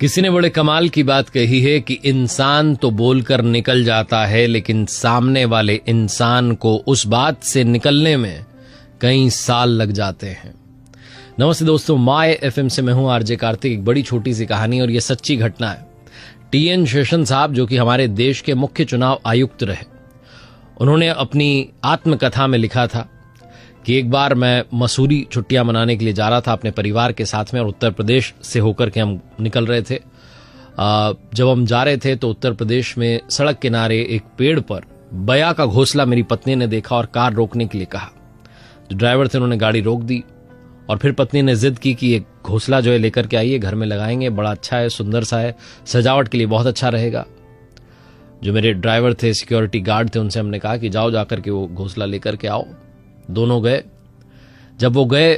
किसी ने बड़े कमाल की बात कही है कि इंसान तो बोलकर निकल जाता है, लेकिन सामने वाले इंसान को उस बात से निकलने में कई साल लग जाते हैं। नमस्ते दोस्तों, माय एफएम से मैं हूं आरजे कार्तिक। एक बड़ी छोटी सी कहानी और ये सच्ची घटना है। टीएन शेषन साहब, जो कि हमारे देश के मुख्य चुनाव आयुक्त रहे, उन्होंने अपनी आत्मकथा में लिखा था कि एक बार मैं मसूरी छुट्टियां मनाने के लिए जा रहा था अपने परिवार के साथ में, और उत्तर प्रदेश से होकर के हम निकल रहे थे। जब हम जा रहे थे तो उत्तर प्रदेश में सड़क किनारे एक पेड़ पर बया का घोंसला मेरी पत्नी ने देखा और कार रोकने के लिए कहा। जो ड्राइवर थे उन्होंने गाड़ी रोक दी और फिर पत्नी ने जिद की कि एक घोंसला जो है लेकर के आइए, घर में लगाएंगे, बड़ा अच्छा है, सुंदर सा है, सजावट के लिए बहुत अच्छा रहेगा। जो मेरे ड्राइवर थे, सिक्योरिटी गार्ड थे, उनसे हमने कहा कि जाओ जाकर के वो घोंसला लेकर के आओ। दोनों गए। जब वो गए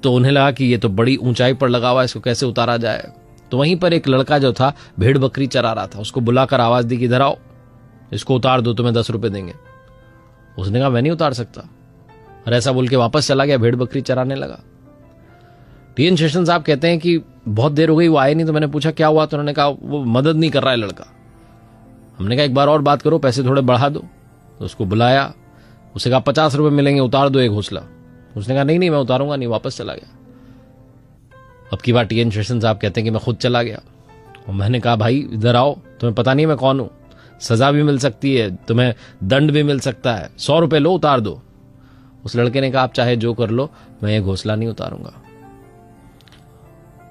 तो उन्हें लगा कि ये तो बड़ी ऊंचाई पर लगा हुआ है, इसको कैसे उतारा जाए। तो वहीं पर एक लड़का जो था भेड़ बकरी चरा रहा था, उसको बुलाकर आवाज दी कि इधर आओ, इसको उतार दो, तुम्हें 10 रुपए देंगे। उसने कहा मैं नहीं उतार सकता, और ऐसा बोल के वापस चला गया, भेड़ बकरी चराने लगा। टीएन शेषन साहब कहते हैं कि बहुत देर हो गई, वो आए नहीं। तो मैंने पूछा क्या हुआ, तो उन्होंने कहा वो मदद नहीं कर रहा है लड़का। हमने कहा एक बार और बात करो, पैसे थोड़े बढ़ा दो। तो उसको बुलाया, उसे कहा 50 रुपए मिलेंगे, उतार दो एक घोंसला। उसने कहा नहीं मैं उतारूंगा नहीं, वापस चला गया। अब की बार टीएन शेषन साहब कहते हैं कि मैं खुद चला गया और मैंने कहा भाई इधर आओ, तुम्हें पता नहीं मैं कौन हूं, सजा भी मिल सकती है, तुम्हें दंड भी मिल सकता है, 100 रुपए लो, उतार दो। उस लड़के ने कहा आप चाहे जो कर लो, मैं ये घोंसला नहीं उतारूंगा।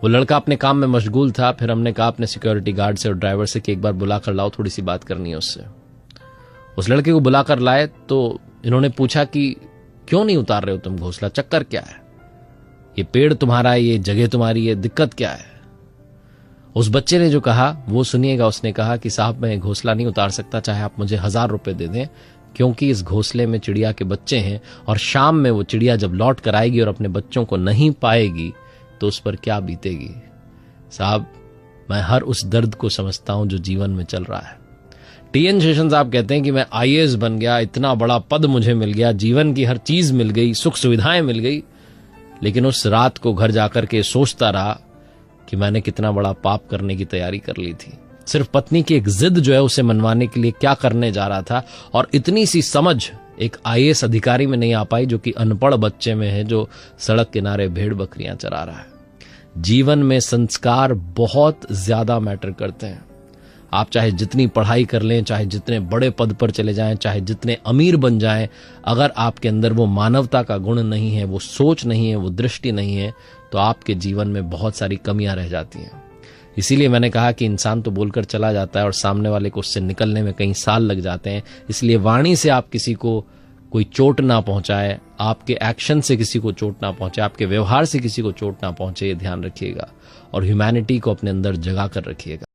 वो लड़का अपने काम में मशगूल था। फिर हमने कहा अपने सिक्योरिटी गार्ड से और ड्राइवर से कि एक बार बुलाकर लाओ, थोड़ी सी बात करनी है उससे। उस लड़के को बुलाकर लाए तो इन्होंने पूछा कि क्यों नहीं उतार रहे हो तुम घोंसला, चक्कर क्या है, ये पेड़ तुम्हारा है, ये जगह तुम्हारी है, दिक्कत क्या है। उस बच्चे ने जो कहा वो सुनिएगा। उसने कहा कि साहब मैं घोंसला नहीं उतार सकता, चाहे आप मुझे 1000 रुपए दे दें, क्योंकि इस घोंसले में चिड़िया के बच्चे हैं और शाम में वो चिड़िया जब लौट कर आएगी और अपने बच्चों को नहीं पाएगी तो उस पर क्या बीतेगी। साहब मैं हर उस दर्द को समझता हूं जो जीवन में चल रहा है। टीएन शेषन साहब कहते हैं कि मैं आईएएस बन गया, इतना बड़ा पद मुझे मिल गया, जीवन की हर चीज मिल गई, सुख सुविधाएं मिल गई, लेकिन उस रात को घर जाकर के सोचता रहा कि मैंने कितना बड़ा पाप करने की तैयारी कर ली थी। सिर्फ पत्नी की एक जिद जो है उसे मनवाने के लिए क्या करने जा रहा था, और इतनी सी समझ एक आईएएस अधिकारी में नहीं आ पाई जो कि अनपढ़ बच्चे में है, जो सड़क किनारे भेड़ बकरियां चरा रहा है। जीवन में संस्कार बहुत ज्यादा मैटर करते हैं। आप चाहे जितनी पढ़ाई कर लें, चाहे जितने बड़े पद पर चले जाएं, चाहे जितने अमीर बन जाएं, अगर आपके अंदर वो मानवता का गुण नहीं है, वो सोच नहीं है, वो दृष्टि नहीं है, तो आपके जीवन में बहुत सारी कमियां रह जाती हैं। इसीलिए मैंने कहा कि इंसान तो बोलकर चला जाता है और सामने वाले को उससे निकलने में कई साल लग जाते हैं। इसलिए वाणी से आप किसी को कोई चोट ना पहुंचाए, आपके एक्शन से किसी को चोट ना पहुंचे, आपके व्यवहार से किसी को चोट ना पहुंचे, ये ध्यान रखिएगा और ह्यूमैनिटी को अपने अंदर जगा कर रखिएगा।